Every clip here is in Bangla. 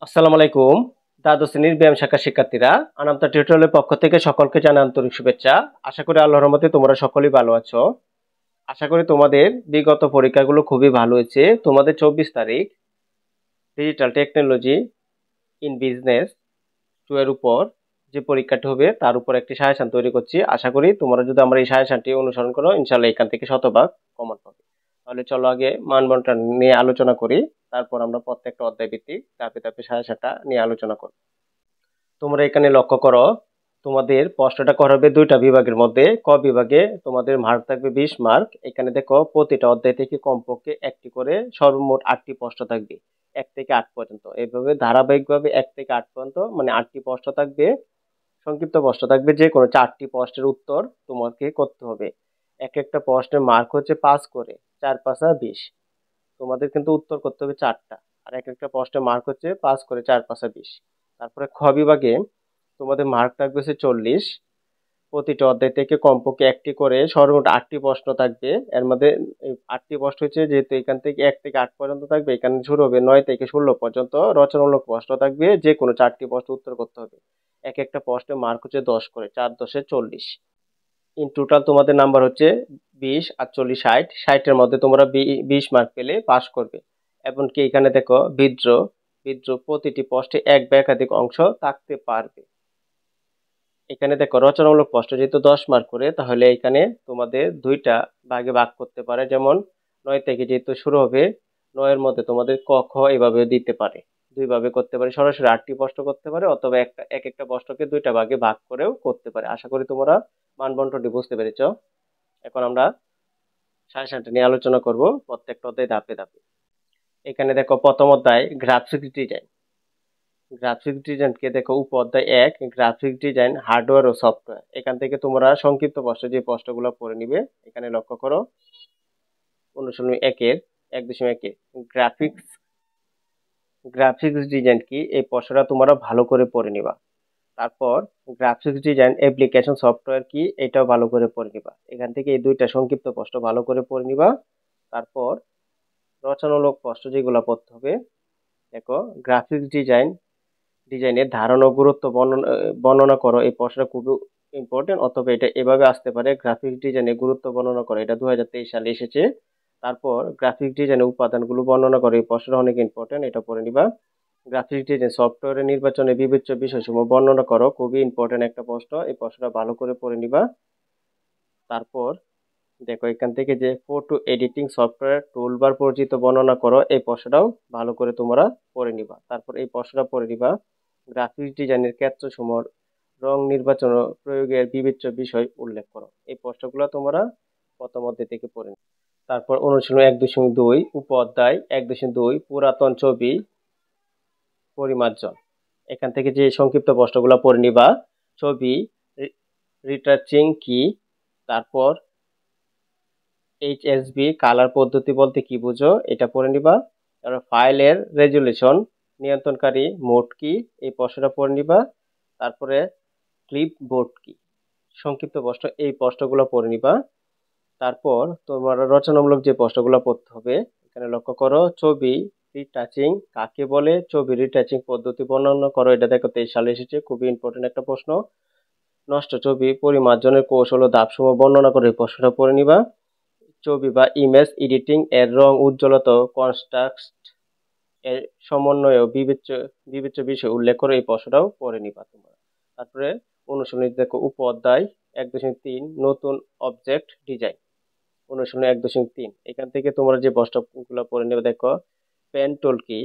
আসসালামু আলাইকুম। দ্বাদশ শ্রেণীর ব্যায়াম শাখার শিক্ষার্থীরা, আনামতা টিউটোরিয়ালের পক্ষ থেকে সকলকে জানাই আন্তরিক শুভেচ্ছা। আশা করি আল্লাহর রহমতে তোমরা সকলেই ভালো আছো। আশা করি তোমাদের বিগত পরীক্ষাগুলো খুবই ভালো হয়েছে। তোমাদের 24 তারিখ ডিজিটাল টেকনোলজি ইন বিজনেস 2 এর উপর যে পরীক্ষাটি হবে তার উপর একটি সাজেশন তৈরি করছি। আশা করি তোমরা যদি আমার এই সাজেশনটি অনুসরণ করো, ইনশাআল্লাহ এখান থেকে শতভাগ কমন পাবে। তাহলে চলো আগে মানবন্টন নিয়ে আলোচনা করি, তারপর আমরা প্রত্যেকটা অধ্যায় ভিত্তিক ধাপে ধাপে সাজেশনটা নিয়ে আলোচনা করব। তোমরা এখানে লক্ষ্য করো, তোমাদের প্রশ্নটা করা হবে দুইটা বিভাগের মধ্যে। ক বিভাগে তোমাদের মার্ক থাকবে 20 মার্ক। এখানে দেখো প্রতিটা অধ্যায় থেকে কমপক্ষে একটি করে সর্বমোট 8টি প্রশ্ন থাকবে, 1 থেকে 8 পর্যন্ত। এইভাবে ধারাবাহিকভাবে 1 থেকে 8 পর্যন্ত মানে 8টি প্রশ্ন থাকবে। সংক্ষিপ্ত প্রশ্ন থাকবে, যে কোনো 4টি প্রশ্নের উত্তর তোমাকে করতে হবে। এক একটা প্রশ্নের মার্ক হচ্ছে 5 করে, 4 5 20। তোমাদের কিন্তু উত্তর করতে হবে 4টা। আর এক একটা প্রশ্নের মার্ক হচ্ছে 5 করে, 4 5 20। তারপরে খ বিভাগে তোমাদের মার্ক থাকবে হচ্ছে 40। প্রতিটা অধ্যায় থেকে কমপক্ষে একটি করে সর্বমোট 8টি প্রশ্ন থাকবে। এর মধ্যে 8টি প্রশ্ন হচ্ছে, যেহেতু এখান থেকে 1 থেকে 8 পর্যন্ত থাকবে, এখানে শুরু হবে 9 থেকে 16 পর্যন্ত রচনামূলক প্রশ্ন থাকবে। যে কোনো 4টি প্রশ্ন উত্তর করতে হবে। এক একটা প্রশ্নের মার্ক হচ্ছে 10 করে, 4 10 40। ইন টোটাল তোমাদের নাম্বার হচ্ছে 20 48 60। 60-এর মধ্যে তোমরা 20 মার্ক পেলে পাস করবে। এমনকি এখানে দেখো বিদ্রোহ, প্রতিটি প্রশ্নে এক বা একাধিক অংশ থাকতে পারবে। এখানে দেখো রচনামূলক প্রশ্ন যেহেতু 10 মার্ক করে, তাহলে এখানে তোমাদের দুইটা ভাগে ভাগ করতে পারে। যেমন 9 থেকে যেহেতু শুরু হবে, 9-এর মধ্যে তোমাদের ক খ এভাবে দিতে পারে। দুই ভাবে করতে পারে, সরাসরি 8টি প্রশ্ন করতে পারে, অথবা এক একটা প্রশ্নকে দুইটা ভাগে ভাগ করেও করতে পারে। আশা করি তোমরা মানবন্টনটি বুঝতে পেরেছো। এখন আমরা সাজেশনটা নিয়ে আলোচনা করব প্রত্যেকটা অধ্যায় ধাপে ধাপে। এখানে দেখো প্রথম অধ্যায় গ্রাফিক্স ডিজাইন। কে দেখো উপ অধ্যায় 1 গ্রাফিক্স ডিজাইন হার্ডওয়্যার ও সফটওয়্যার। এখান থেকে তোমরা সংক্ষিপ্ত প্রশ্ন যে প্রশ্নগুলো পড়ে নিবে। এখানে লক্ষ্য করো, অনুশীলনী 1-এর 1.1 গ্রাফিক্স গ্রাফিক্স ডিজাইন কি, এই প্রশ্নটা তোমরা ভালো করে পড়ে নিবা। তারপর গ্রাফিক্স ডিজাইন অ্যাপ্লিকেশন সফটওয়্যার কি, এটাও ভালো করে পড়ে নিবা। এখান থেকে এই দুইটা সংক্ষিপ্ত প্রশ্ন ভালো করে পড়ে নিবা। তারপর রচনামূলক প্রশ্ন যেগুলো পড়তে হবে, দেখো গ্রাফিক্স ডিজাইনের ধারণা ও গুরুত্ব বর্ণনা করো। এই প্রশ্নটা খুবই ইম্পর্টেন্ট, অথবা এটা এভাবে আসতে পারে, গ্রাফিক্স ডিজাইনের গুরুত্ব বর্ণনা করো। এটা 2023 সালে এসেছে। তারপর গ্রাফিক্স ডিজাইনের উপাদানগুলো বর্ণনা করো। এই প্রশ্নটা অনেক ইম্পর্টেন্ট, এটা পড়ে নিবা। গ্রাফিক্স ডিজাইন সফটওয়্যারের নির্বাচনে বিবেচ্য বিষয়সমূহ বর্ণনা করো। খুবই ইম্পর্টেন্ট একটা প্রশ্ন, এই প্রশ্নটা ভালো করে পড়ে নিবা। তারপর দেখো এখান থেকে যে ফটো এডিটিং সফটওয়্যার টুলবার পরিচিত বর্ণনা করো, এই প্রশ্নটাও ভালো করে তোমরা পড়ে নিবা। তারপর এই প্রশ্নটা পড়ে নিবা, গ্রাফিক্স ডিজাইনের ক্ষেত্রসমূহ রং নির্বাচন ও প্রয়োগের বিবেচ্য বিষয় উল্লেখ করো। এই প্রশ্নগুলো তোমরা প্রথম অধ্যায় থেকে পড়ে নিবে। তারপর অনুশীলন 1.2 উপ অধ্যায় 1.2 পুরাতন ছবি পরিমার্জন। এখান থেকে যে সংক্ষিপ্ত প্রশ্নগুলো পড়ে নিবা, ছবি রিটাচিং কি, তারপর এইচএসবি কালার পদ্ধতি বলতে কি বুঝো, এটা পড়ে নিবা। তারপর ফাইলের রেজুলেশন নিয়ন্ত্রণকারী মোড কি, এই প্রশ্নটা পড়ে নিবা। তারপরে ক্লিপবোর্ড কি, সংক্ষিপ্ত প্রশ্ন, এই প্রশ্নগুলো পড়ে নিবা। তারপর তোমার রচনামূলক যে প্রশ্নগুলো পড়তে হবে, এখানে লক্ষ্য করো, ছবি রিটাচিং কাকে বলে, ছবি রিটাচিং পদ্ধতি বর্ণনা করো। এটা দেখো 23 সালে এসেছে, খুবই ইম্পর্টেন্ট একটা প্রশ্ন। নষ্ট ছবি পরিমার্জনের কৌশল ও ধাপসমূহ বর্ণনা করে, এই প্রশ্নটা পড়ে নিবা। ছবি বা ইমেজ এডিটিং এর রং উজ্জ্বলতা কনট্রাস্ট এর সমন্বয় ও বিবেচ্য বিবেচ্য বিষয় উল্লেখ করে, এই প্রশ্নটাও পড়ে নিবা তোমরা। তারপরে অনুশীলনী দেখো উপ অধ্যায় 1.3 নতুন অবজেক্ট ডিজাইন। অনুশীলনী 1.3 এখান থেকে তোমরা যে প্রশ্নগুলো পড়ে নেবে, দেখো পেন টুল কি,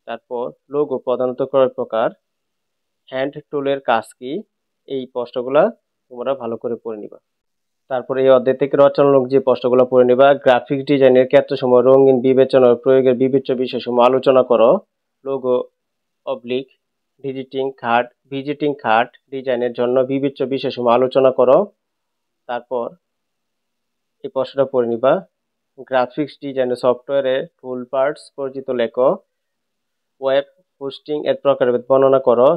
তারপর লোগো প্রধানত ক্রয় প্রকার, হ্যান্ড টুলের কাজ কি, এই প্রশ্নগুলা তোমরা ভালো করে পড়ে নিবা। তারপরে এই অধ্যায় থেকে রচনামূলক যে প্রশ্নগুলো পড়ে নিবা, গ্রাফিক্স ডিজাইনের ক্ষেত্রসমূহ রঙিন বিবেচনা ও প্রয়োগের বিবেচ্য বিষয়সমূহ আলোচনা করো। লোগো অবলিক ভিজিটিং কার্ড ডিজাইনের জন্য বিবেচ্য বিষয়সমূহ আলোচনা করো। তারপর এই প্রশ্নটা পড়ে নিবা, গ্রাফিক্স ডিজাইনের সফটওয়্যারে টুল পার্টস পরিচিত লেখো। ওয়েব হোস্টিং এর প্রকারভেদ বর্ণনা করো।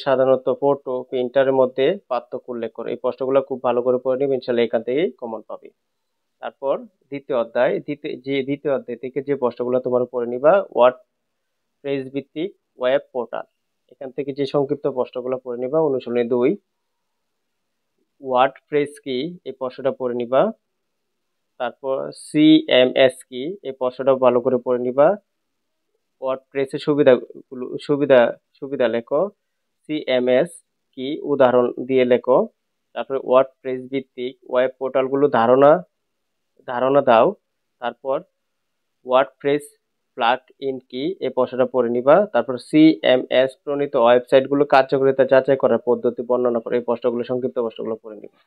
সাধারণত ফটো প্রিন্টারের মধ্যে পার্থক্য উল্লেখ করো। এই প্রশ্নগুলো খুব ভালো করে পড়ে নিবে, ইনশাআল্লাহ এখান থেকেই কমন পাবে। তারপর দ্বিতীয় অধ্যায় থেকে যে প্রশ্নগুলো তোমরা পড়ে নিবা, ওয়ার্ড পেজ ভিত্তিক ওয়েব পোর্টাল। এখান থেকে যে সংক্ষিপ্ত প্রশ্নগুলো পড়ে নিবা। অনুশীলনী 2 ওয়ার্ডপ্রেস কি, এই প্রশ্নটা পড়ে নিবা। তারপর সিএমএস কি, এই প্রশ্নটা ভালো করে পড়ে নিবা। ওয়ার্ডপ্রেসের সুবিধা লেখো। সিএমএস কি উদাহরণ দিয়ে লেখো। তারপরে ওয়ার্ডপ্রেস ভিত্তিক ওয়েব পোর্টালগুলো ধারণা দাও। তারপর ওয়ার্ডপ্রেস প্লাগ ইন কি, এই প্রশ্নটা পড়ে নিবা। তারপর সিএমএস প্রণীত ওয়েবসাইটগুলো কার্যকারিতা যাচাই করার পদ্ধতি বর্ণনা করে, এই প্রশ্নগুলো সংক্ষিপ্ত প্রশ্নগুলো পড়ে নিবা।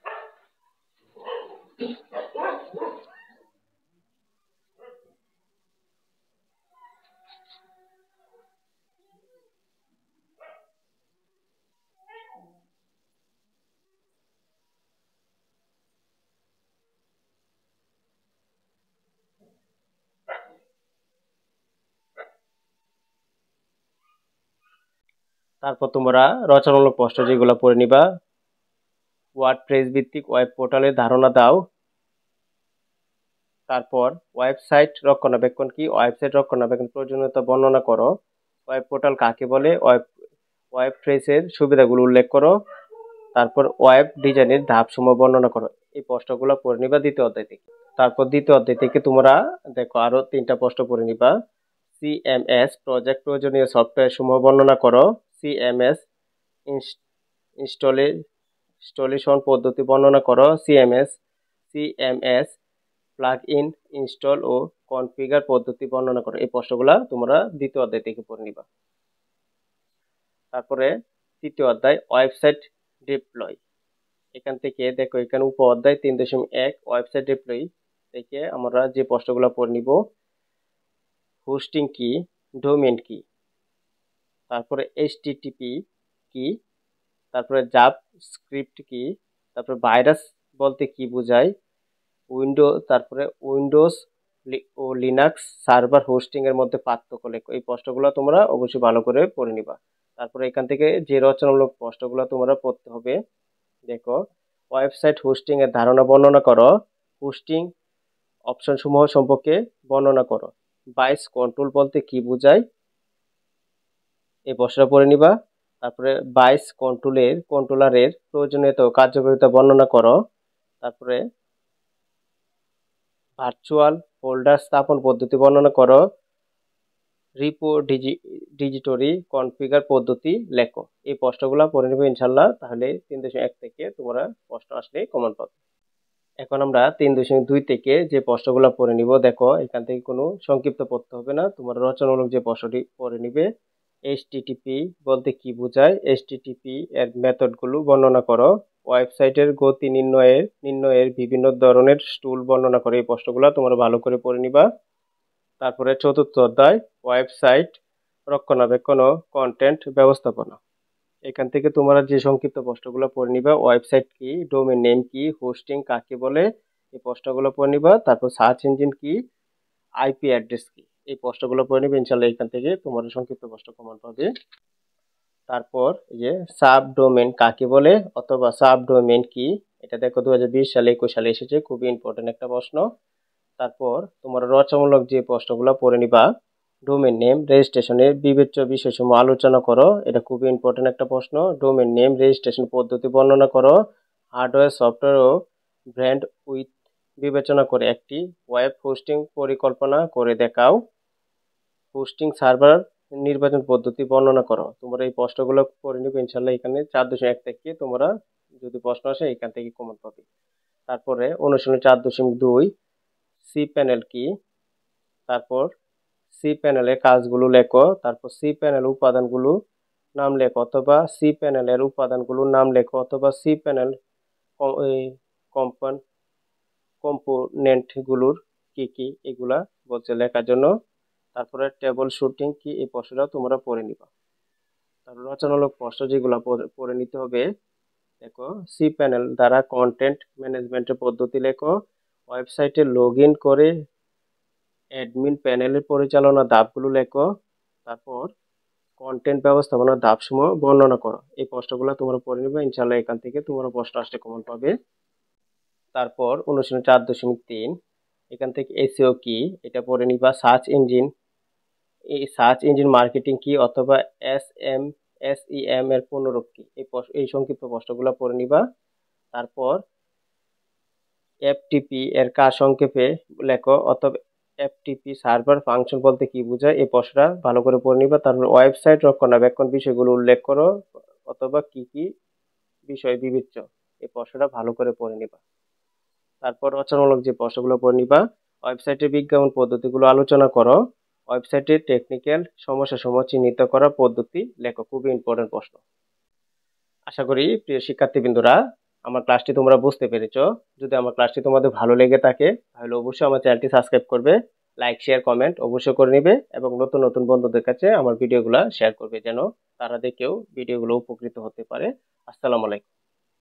তারপর তোমরা রচনামূলক প্রশ্ন যেগুলো পড়ে নিবা। ওয়ার্ডপ্রেস ভিত্তিক ওয়েব পোর্টালের ধারণা দাও। তারপর ওয়েবসাইট রক্ষণাবেক্ষণ কি, ওয়েবসাইট রক্ষণাবেক্ষণ প্রয়োজনীয়তা বর্ণনা করো। ওয়েব পোর্টাল কাকে বলে, ওয়েবপ্রেসের সুবিধাগুলো উল্লেখ করো। তারপর ওয়েব ডিজাইনের ধাপসমূহ বর্ণনা করো। এই প্রশ্নগুলো পড়ে নিবা দ্বিতীয় অধ্যায় থেকে। তারপর দ্বিতীয় অধ্যায় থেকে তোমরা দেখো আরো 3টা প্রশ্ন পড়ে নিবা। সিএমএস প্রজেক্ট প্রয়োজনীয় সফটওয়্যার সমূহ বর্ণনা করো। সিএমএস ইনস্টলেশন পদ্ধতি বর্ণনা করো। সিএমএস প্লাগ ইন ইনস্টল ও কনফিগার পদ্ধতি বর্ণনা করো। এই প্রশ্নগুলা তোমরা দ্বিতীয় অধ্যায় থেকে পড়ে নিবা। তারপরে তৃতীয় অধ্যায় ওয়েবসাইট ডিপ্লয়। এখান থেকে দেখো, এখানে উপ অধ্যায় 3.1 ওয়েবসাইট ডিপ্লয় থেকে আমরা যে প্রশ্নগুলো পড়ে নিব। হোস্টিং কি, ডোমেইন কি, তারপরে এইচটিটিপি কি, তারপরে জাভাস্ক্রিপ্ট কি, তারপরে ভাইরাস বলতে কি বোঝায়, তারপরে উইন্ডোজ ও লিনাক্স সার্ভার হোস্টিং এর মধ্যে পার্থক্য লেখো। এই প্রশ্নগুলো তোমরা অবশ্যই ভালো করে পড়ে নিবা। তারপরে এখান থেকে যে রচনামূলক প্রশ্নগুলো তোমরা পড়তে হবে, দেখো ওয়েবসাইট হোস্টিং এর ধারণা বর্ণনা করো। হোস্টিং অপশন সমূহ সম্পর্কে বর্ণনা করো। বাইস কন্ট্রোল বলতে কি বোঝায়, এই প্রশ্নটা পড়ে নিবা। তারপরে বাইস কন্ট্রোলারের প্রয়োজনীয়তা ও কার্যকারিতা বর্ণনা করো। তারপরে ভার্চুয়াল ফোল্ডার স্থাপন পদ্ধতি বর্ণনা করো। ডিজিটরি কনফিগার পদ্ধতি লেখো। এই প্রশ্নগুলো পড়ে নেবে ইনশাল্লাহ। তাহলে 3.1 থেকে তোমরা প্রশ্ন আসলে কমন পাবে। এখন আমরা 3.2 থেকে যে প্রশ্নগুলো পড়ে নিব। দেখো এখান থেকে কোনো সংক্ষিপ্ত পড়তে হবে না, তোমার রচনামূলক যে প্রশ্নটি পড়ে নিবে। এইচটিটিপি বলতে কি বোঝায়, এইচটিটিপি এর মেথডগুলো বর্ণনা করো। ওয়েবসাইটের গতি নির্ণয়ের বিভিন্ন ধরনের টুল বর্ণনা করে। এই প্রশ্নগুলো তোমরা ভালো করে পড়ে নিবা। তারপরে চতুর্থ অধ্যায় ওয়েবসাইট রক্ষণাবেক্ষণ ও কন্টেন্ট ব্যবস্থাপনা। এখান থেকে তোমরা যে সংক্ষিপ্ত প্রশ্নগুলো পড়ে নিবা। ওয়েবসাইট কি, ডোমেইন নেম কি, হোস্টিং কাকে বলে, এই প্রশ্নগুলো পড়ে নিবা। তারপর সার্চ ইঞ্জিন কি, আইপি অ্যাড্রেস কি, এই প্রশ্নগুলো পড়ে নিবে ইনশাল্লাহ। এখান থেকে তোমরা সংক্ষিপ্ত প্রশ্ন কমন পাবে। তারপর এই যে সাব ডোমেইন কাকে বলে অথবা সাব ডোমেইন কি, এটা দেখো 2020 সালে 21 সালে এসেছে, খুবই ইম্পর্টেন্ট একটা প্রশ্ন। তারপর তোমরা রচনামূলক যে প্রশ্নগুলো পড়ে নিবা। ডোমেইন নেম রেজিস্ট্রেশনের বিবেচ্য বিষয়সমূহ আলোচনা করো, এটা খুবই ইম্পর্টেন্ট একটা প্রশ্ন। ডোমেইন নেম রেজিস্ট্রেশন পদ্ধতি বর্ণনা করো। হার্ডওয়্যার সফটওয়্যার ও ব্র্যান্ড উইথ বিবেচনা করে একটি ওয়েব হোস্টিং পরিকল্পনা করে দেখাও। হোস্টিং সার্ভার নির্বাচন পদ্ধতি বর্ণনা করো। তোমরা এই প্রশ্নগুলো পড়ে নিবে ইনশাল্লাহ। এখানে 4.1 থেকে তোমরা যদি প্রশ্ন আসে এখান থেকে কমন পাবে। তারপরে অনুশীলনী 4.2 সি প্যানেল কি, তারপর সি প্যানেলের কাজগুলো লেখো। তারপর সি প্যানেল উপাদানগুলো নাম লেখো, অথবা সি প্যানেলের উপাদানগুলোর নাম লেখো, অথবা সি প্যানেল কম্পোনেন্টগুলোর কি কি, এগুলা বলছে লেখার জন্য। তারপরে টেবল শুটিং কি, এই প্রশ্নটা তোমরা পড়ে নিবা। তারপর রচনামূলক প্রশ্ন যেগুলো পড়ে নিতে হবে, দেখো সি প্যানেল দ্বারা কন্টেন্ট ম্যানেজমেন্টের পদ্ধতি লেখো। ওয়েবসাইটে লগ ইন করে অ্যাডমিন প্যানেলের পরিচালনা ধাপগুলো লেখো। তারপর কন্টেন্ট ব্যবস্থাপনার ধাপসমূহ বর্ণনা করো। এই প্রশ্নগুলো তোমরা পড়ে নিবে ইনশাল্লাহ। এখান থেকে তোমরা প্রশ্ন আসলে কমন পাবে। তারপর অনুশীলনী 4.3 এখান থেকে এসইও কি, এটা পড়ে নিবা। সার্চ ইঞ্জিন এই সার্চ ইঞ্জিন মার্কেটিং কি অথবা SEM এর পুনরূপ কি, এই সংক্ষিপ্ত প্রশ্নগুলো পড়ে নিবা। তারপর এফটিপি এর কাজ সংক্ষেপে লেখো, অথবা এফটিপি সার্ভার ফাংশন বলতে কি বোঝায়, এই প্রশ্নটা ভালো করে পড়ে নিবা। তারপর ওয়েবসাইট রক্ষণাবেক্ষণ বিষয়গুলো উল্লেখ করো, অথবা কি কি বিষয় বিবেচ্য, এই প্রশ্নটা ভালো করে পড়ে নিবা। তারপর রচনামূলক যে প্রশ্নগুলো পড়ে নিবা, ওয়েবসাইটের বিজ্ঞাপন পদ্ধতিগুলো আলোচনা করো, ওয়েবসাইটের টেকনিক্যাল সমস্যা সমূহ চিহ্নিত করা পদ্ধতি লেখো। খুবই ইম্পর্টেন্ট প্রশ্ন। আশা করি প্রিয় শিক্ষার্থীবৃন্দরা আমার ক্লাসটি তোমরা বুঝতে পেরেছো। যদি আমার ক্লাসটি তোমাদের ভালো লেগে থাকে তাহলে অবশ্যই আমার চ্যানেলটি সাবস্ক্রাইব করবে, লাইক শেয়ার কমেন্ট অবশ্যই করে নিবে, এবং নতুন নতুন বন্ধুদের কাছে আমার ভিডিওগুলো শেয়ার করবে, যেন তারা দেখেও ভিডিওগুলো উপকৃত হতে পারে। আসসালামু আলাইকুম।